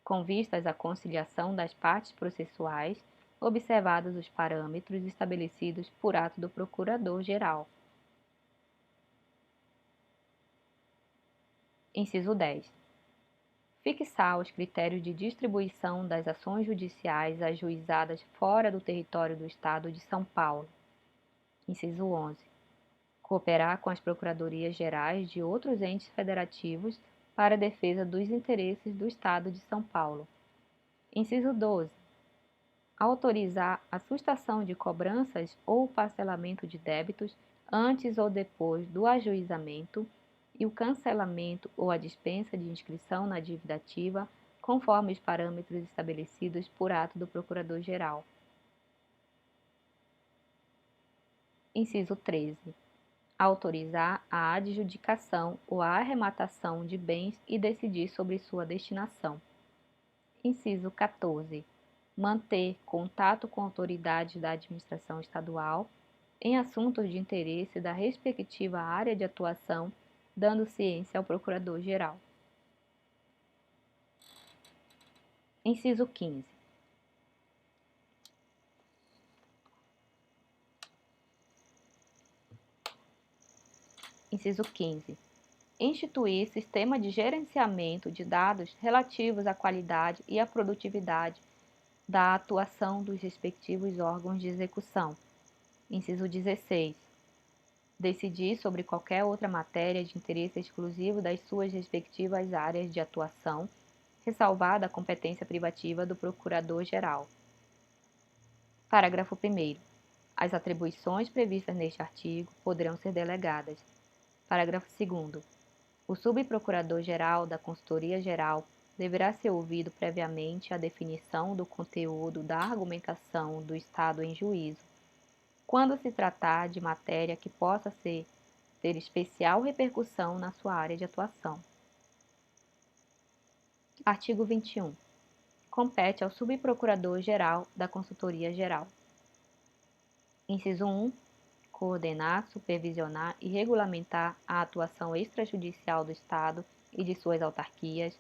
com vistas à conciliação das partes processuais, observados os parâmetros estabelecidos por ato do Procurador-Geral. Inciso 10. Fixar os critérios de distribuição das ações judiciais ajuizadas fora do território do Estado de São Paulo. Inciso 11. Cooperar com as procuradorias gerais de outros entes federativos para a defesa dos interesses do Estado de São Paulo. Inciso 12. Autorizar a sustação de cobranças ou parcelamento de débitos antes ou depois do ajuizamento e o cancelamento ou a dispensa de inscrição na dívida ativa, conforme os parâmetros estabelecidos por ato do Procurador-Geral. Inciso 13. Autorizar a adjudicação ou a arrematação de bens e decidir sobre sua destinação. Inciso 14. Manter contato com autoridades da administração estadual em assuntos de interesse da respectiva área de atuação, dando ciência ao Procurador-Geral. Inciso 15. Inciso 15. Instituir sistema de gerenciamento de dados relativos à qualidade e à produtividade da atuação dos respectivos órgãos de execução. Inciso 16. Decidir sobre qualquer outra matéria de interesse exclusivo das suas respectivas áreas de atuação, ressalvada a competência privativa do Procurador-Geral. Parágrafo 1º. As atribuições previstas neste artigo poderão ser delegadas. Parágrafo 2º. O subprocurador-geral da Consultoria Geral deverá ser ouvido previamente à definição do conteúdo da argumentação do Estado em juízo, quando se tratar de matéria que possa ter especial repercussão na sua área de atuação. Artigo 21. Compete ao subprocurador-geral da Consultoria Geral. Inciso 1. Coordenar, supervisionar e regulamentar a atuação extrajudicial do Estado e de suas autarquias,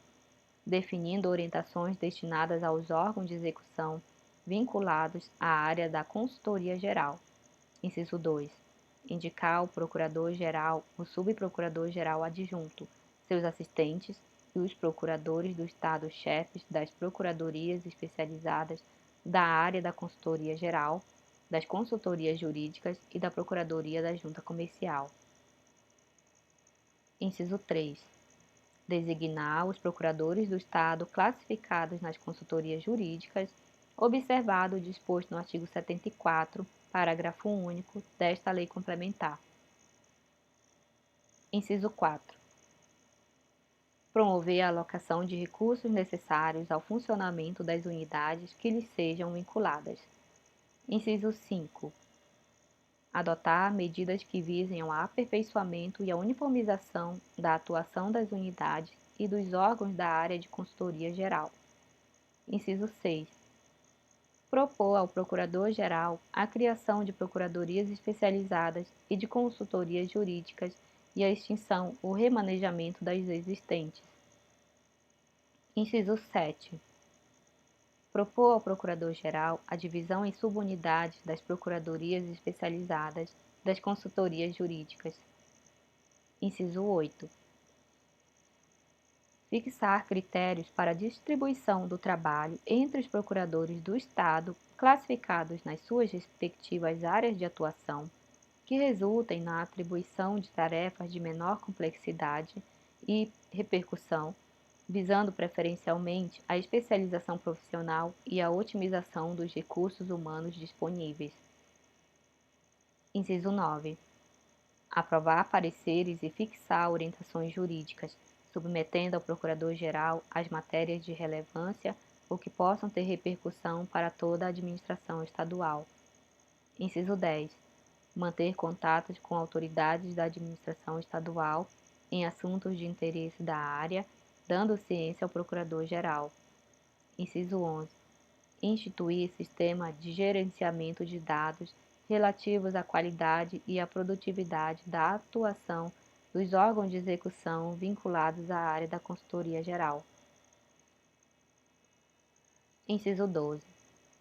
definindo orientações destinadas aos órgãos de execução vinculados à área da Consultoria Geral. Inciso 2. Indicar ao Procurador-Geral, o Subprocurador-Geral adjunto, seus assistentes e os procuradores do Estado chefes das procuradorias especializadas da área da Consultoria Geral, das consultorias jurídicas e da Procuradoria da Junta Comercial. Inciso 3. Designar os procuradores do Estado classificados nas consultorias jurídicas, observado o disposto no artigo 74, parágrafo único, desta lei complementar. Inciso 4. Promover a alocação de recursos necessários ao funcionamento das unidades que lhes sejam vinculadas. Inciso 5. Adotar medidas que visem ao aperfeiçoamento e à uniformização da atuação das unidades e dos órgãos da área de consultoria geral. Inciso 6. propor ao Procurador-Geral a criação de procuradorias especializadas e de consultorias jurídicas e a extinção ou remanejamento das existentes. Inciso 7. Propor ao Procurador-Geral a divisão em subunidades das procuradorias especializadas das consultorias jurídicas. Inciso 8. Fixar critérios para a distribuição do trabalho entre os procuradores do Estado, classificados nas suas respectivas áreas de atuação, que resultem na atribuição de tarefas de menor complexidade e repercussão, visando preferencialmente a especialização profissional e a otimização dos recursos humanos disponíveis. Inciso 9. Aprovar pareceres e fixar orientações jurídicas, submetendo ao Procurador-Geral as matérias de relevância ou que possam ter repercussão para toda a administração estadual. Inciso 10. Manter contatos com autoridades da administração estadual em assuntos de interesse da área, dando ciência ao Procurador-Geral. Inciso 11. Instituir sistema de gerenciamento de dados relativos à qualidade e à produtividade da atuação dos órgãos de execução vinculados à área da consultoria geral. Inciso 12.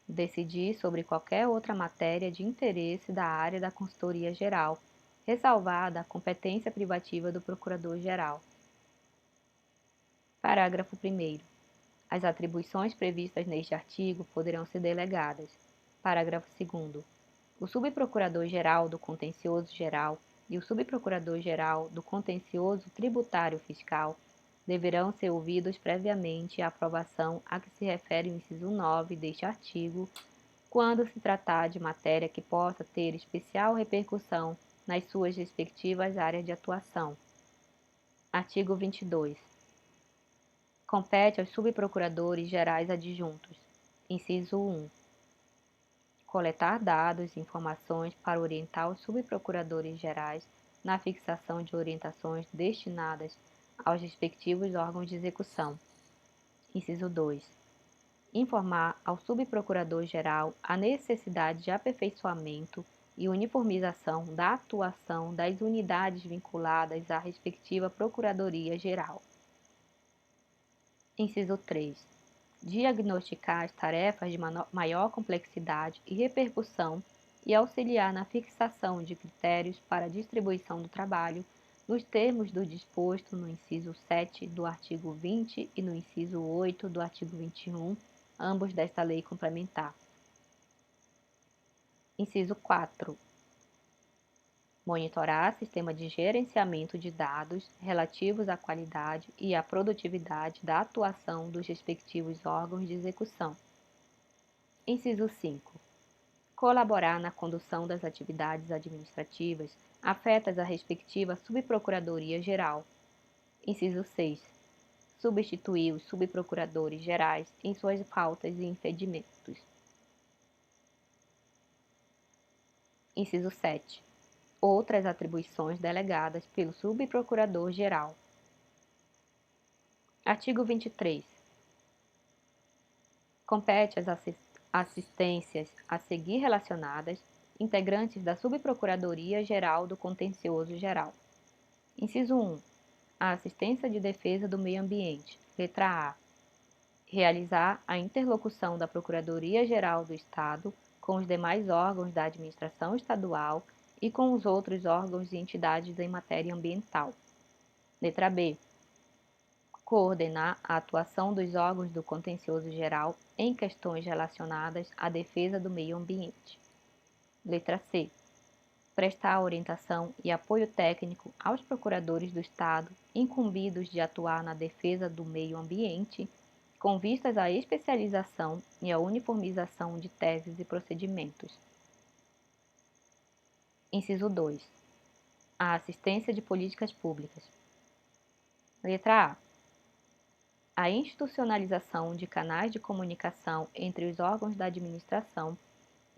Decidir sobre qualquer outra matéria de interesse da área da consultoria geral, ressalvada a competência privativa do Procurador-Geral. Parágrafo 1º. As atribuições previstas neste artigo poderão ser delegadas. Parágrafo 2º. O Subprocurador-Geral do Contencioso Geral e o Subprocurador-Geral do Contencioso Tributário Fiscal deverão ser ouvidos previamente à aprovação a que se refere o inciso 9 deste artigo, quando se tratar de matéria que possa ter especial repercussão nas suas respectivas áreas de atuação. Artigo 22. Compete aos subprocuradores gerais adjuntos. Inciso 1. Coletar dados e informações para orientar os subprocuradores gerais na fixação de orientações destinadas aos respectivos órgãos de execução. Inciso 2. Informar ao subprocurador-geral a necessidade de aperfeiçoamento e uniformização da atuação das unidades vinculadas à respectiva Procuradoria-Geral. Inciso 3. Diagnosticar as tarefas de maior complexidade e repercussão e auxiliar na fixação de critérios para a distribuição do trabalho, nos termos do disposto no inciso 7 do artigo 20 e no inciso 8 do artigo 21, ambos desta lei complementar. Inciso 4. Monitorar sistema de gerenciamento de dados relativos à qualidade e à produtividade da atuação dos respectivos órgãos de execução. Inciso 5. Colaborar na condução das atividades administrativas afetas à respectiva Subprocuradoria-Geral. Inciso 6. Substituir os subprocuradores gerais em suas faltas e impedimentos. Inciso 7. Outras atribuições delegadas pelo Subprocurador-Geral. Artigo 23. Compete às assistências a seguir relacionadas, integrantes da Subprocuradoria-Geral do Contencioso Geral. Inciso 1. A assistência de defesa do meio ambiente. Letra A. Realizar a interlocução da Procuradoria-Geral do Estado com os demais órgãos da administração estadual e com os outros órgãos e entidades em matéria ambiental. Letra B. Coordenar a atuação dos órgãos do Contencioso Geral em questões relacionadas à defesa do meio ambiente. Letra C. Prestar orientação e apoio técnico aos procuradores do Estado incumbidos de atuar na defesa do meio ambiente, com vistas à especialização e à uniformização de teses e procedimentos. Inciso 2. A assistência de políticas públicas. Letra A. A institucionalização de canais de comunicação entre os órgãos da administração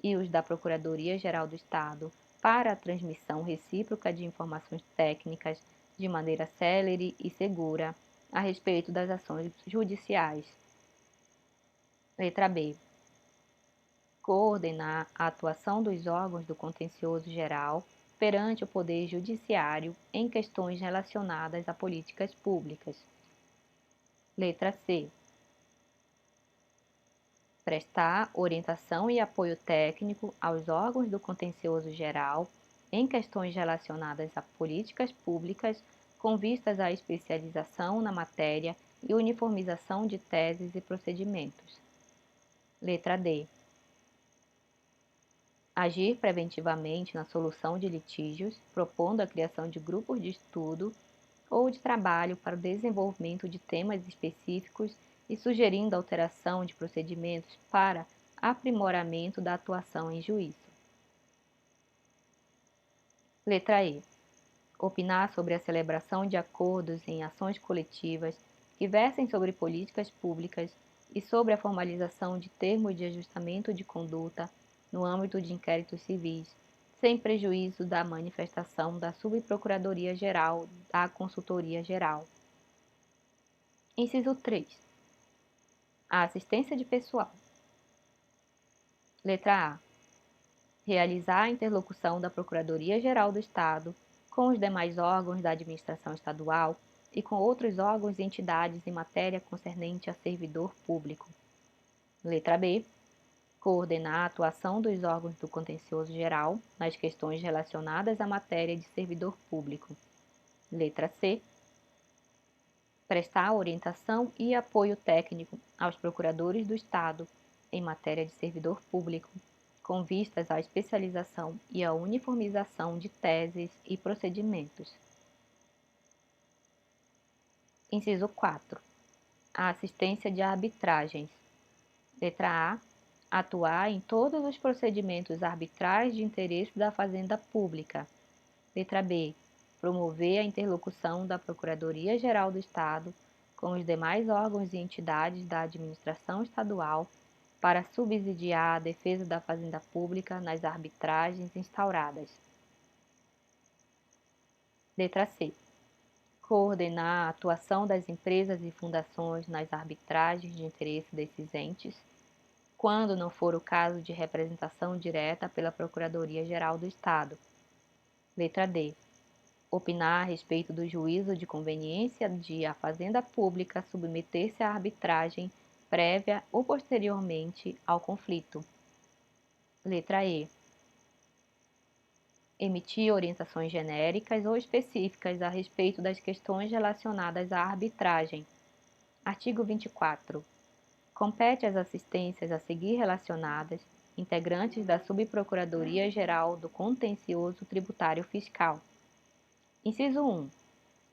e os da Procuradoria-Geral do Estado para a transmissão recíproca de informações técnicas de maneira célere e segura a respeito das ações judiciais. Letra B. coordenar a atuação dos órgãos do contencioso geral perante o Poder Judiciário em questões relacionadas a políticas públicas. Letra C. Prestar orientação e apoio técnico aos órgãos do contencioso geral em questões relacionadas a políticas públicas com vistas à especialização na matéria e uniformização de teses e procedimentos. Letra D. Agir preventivamente na solução de litígios, propondo a criação de grupos de estudo ou de trabalho para o desenvolvimento de temas específicos e sugerindo alteração de procedimentos para aprimoramento da atuação em juízo. Letra E. Opinar sobre a celebração de acordos em ações coletivas que versem sobre políticas públicas e sobre a formalização de termos de ajustamento de conduta no âmbito de inquéritos civis, sem prejuízo da manifestação da Subprocuradoria-Geral da Consultoria Geral. Inciso 3. A assistência de pessoal. Letra A. Realizar a interlocução da Procuradoria-Geral do Estado com os demais órgãos da administração estadual e com outros órgãos e entidades em matéria concernente a servidor público. Letra B. Coordenar a atuação dos órgãos do contencioso geral nas questões relacionadas à matéria de servidor público. Letra C. Prestar orientação e apoio técnico aos procuradores do Estado em matéria de servidor público, com vistas à especialização e à uniformização de teses e procedimentos. Inciso 4. A assistência de arbitragens. Letra A. Atuar em todos os procedimentos arbitrais de interesse da Fazenda Pública. Letra B. Promover a interlocução da Procuradoria-Geral do Estado com os demais órgãos e entidades da administração estadual para subsidiar a defesa da Fazenda Pública nas arbitragens instauradas. Letra C. Coordenar a atuação das empresas e fundações nas arbitragens de interesse desses entes, quando não for o caso de representação direta pela Procuradoria-Geral do Estado. Letra D. Opinar a respeito do juízo de conveniência de a Fazenda Pública submeter-se à arbitragem prévia ou posteriormente ao conflito. Letra E. Emitir orientações genéricas ou específicas a respeito das questões relacionadas à arbitragem. Artigo 24. Compete às assistências a seguir relacionadas, integrantes da Subprocuradoria-Geral do Contencioso Tributário Fiscal. Inciso 1.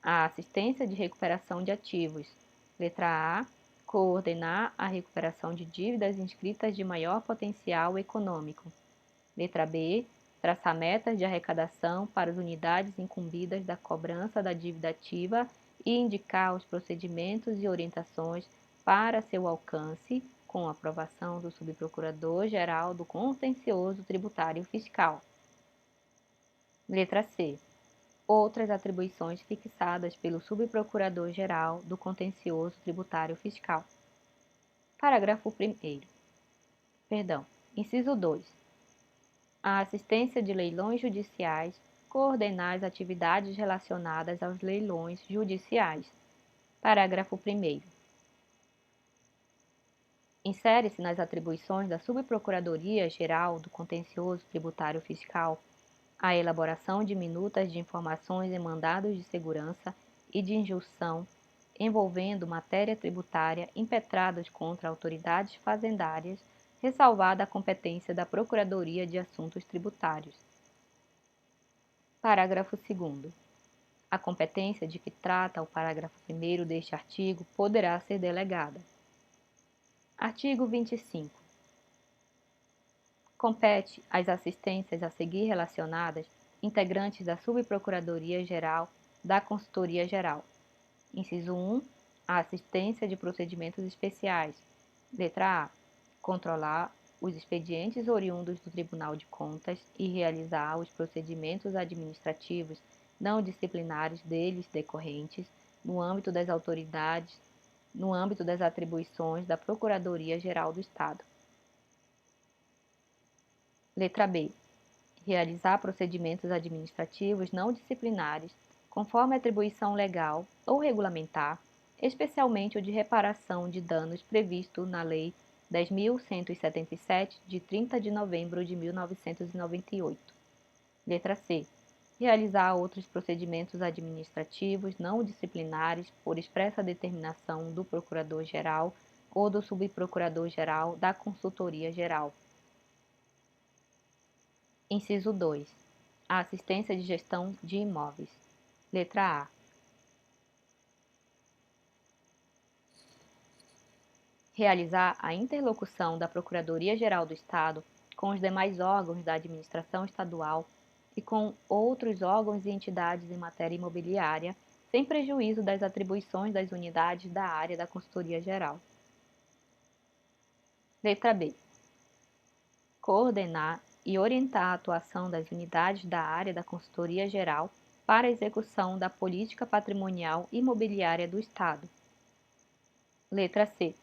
A assistência de recuperação de ativos. Letra A. Coordenar a recuperação de dívidas inscritas de maior potencial econômico. Letra B. Traçar metas de arrecadação para as unidades incumbidas da cobrança da dívida ativa e indicar os procedimentos e orientações para seu alcance, com aprovação do Subprocurador-Geral do Contencioso Tributário Fiscal. Letra C. Outras atribuições fixadas pelo Subprocurador-Geral do Contencioso Tributário Fiscal. Parágrafo 1º. Inciso 2. A assistência de leilões judiciais, coordenar as atividades relacionadas aos leilões judiciais. Parágrafo 1º. Insere-se nas atribuições da Subprocuradoria-Geral do Contencioso Tributário Fiscal a elaboração de minutas de informações em mandados de segurança e de injunção envolvendo matéria tributária impetrados contra autoridades fazendárias, ressalvada a competência da Procuradoria de Assuntos Tributários. Parágrafo 2º. A competência de que trata o parágrafo 1º deste artigo poderá ser delegada. Artigo 25. Compete às assistências a seguir relacionadas integrantes da Subprocuradoria-Geral da Consultoria Geral. Inciso 1. A assistência de procedimentos especiais. Letra A. Controlar os expedientes oriundos do Tribunal de Contas e realizar os procedimentos administrativos não disciplinares deles decorrentes no âmbito das atribuições da Procuradoria-Geral do Estado. Letra B. Realizar procedimentos administrativos não disciplinares, conforme atribuição legal ou regulamentar, especialmente o de reparação de danos previsto na Lei 10.177, de 30 de novembro de 1998. Letra C. Realizar outros procedimentos administrativos não disciplinares por expressa determinação do Procurador-Geral ou do Subprocurador-Geral da Consultoria-Geral. Inciso 2. A assistência de gestão de imóveis. Letra A. Realizar a interlocução da Procuradoria-Geral do Estado com os demais órgãos da administração estadual e com outros órgãos e entidades em matéria imobiliária, sem prejuízo das atribuições das unidades da área da Consultoria Geral. Letra B. Coordenar e orientar a atuação das unidades da área da Consultoria Geral para a execução da política patrimonial imobiliária do Estado. Letra C.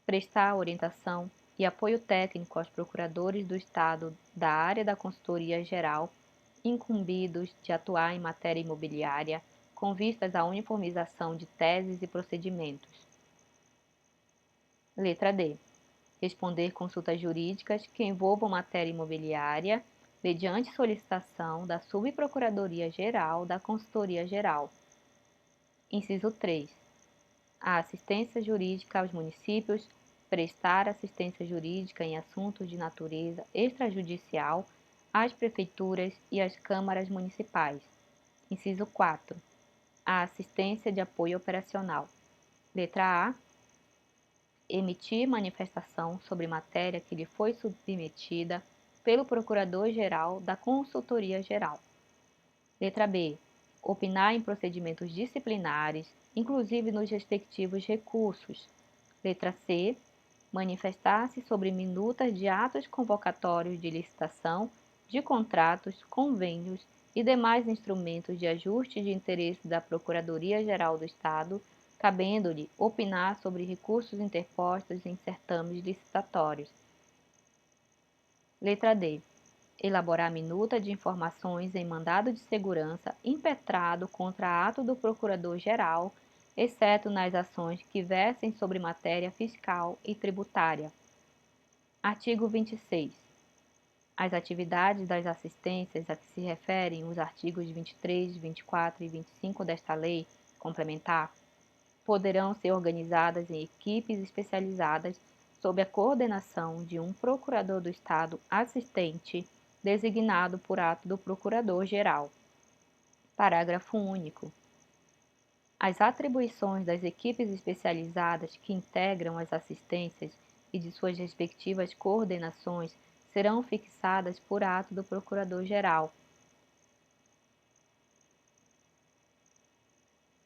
Prestar orientação e apoio técnico aos procuradores do Estado da área da Consultoria Geral incumbidos de atuar em matéria imobiliária, com vistas à uniformização de teses e procedimentos. Letra D. Responder consultas jurídicas que envolvam matéria imobiliária, mediante solicitação da Subprocuradoria-Geral da Consultoria Geral. Inciso 3. A assistência jurídica aos municípios, prestar assistência jurídica em assuntos de natureza extrajudicial às prefeituras e às câmaras municipais. Inciso 4. A assistência de apoio operacional. Letra A. Emitir manifestação sobre matéria que lhe foi submetida pelo Procurador-Geral da Consultoria Geral. Letra B. Opinar em procedimentos disciplinares, inclusive nos respectivos recursos. Letra C. Manifestar-se sobre minutas de atos convocatórios de licitação, de contratos, convênios e demais instrumentos de ajuste de interesse da Procuradoria-Geral do Estado, cabendo-lhe opinar sobre recursos interpostos em certames licitatórios. Letra D. Elaborar minuta de informações em mandado de segurança impetrado contra ato do Procurador-Geral, exceto nas ações que versem sobre matéria fiscal e tributária. Artigo 26. As atividades das assistências a que se referem os artigos 23, 24 e 25 desta lei complementar poderão ser organizadas em equipes especializadas sob a coordenação de um procurador do Estado assistente designado por ato do Procurador-Geral. Parágrafo único. As atribuições das equipes especializadas que integram as assistências e de suas respectivas coordenações serão fixadas por ato do Procurador-Geral,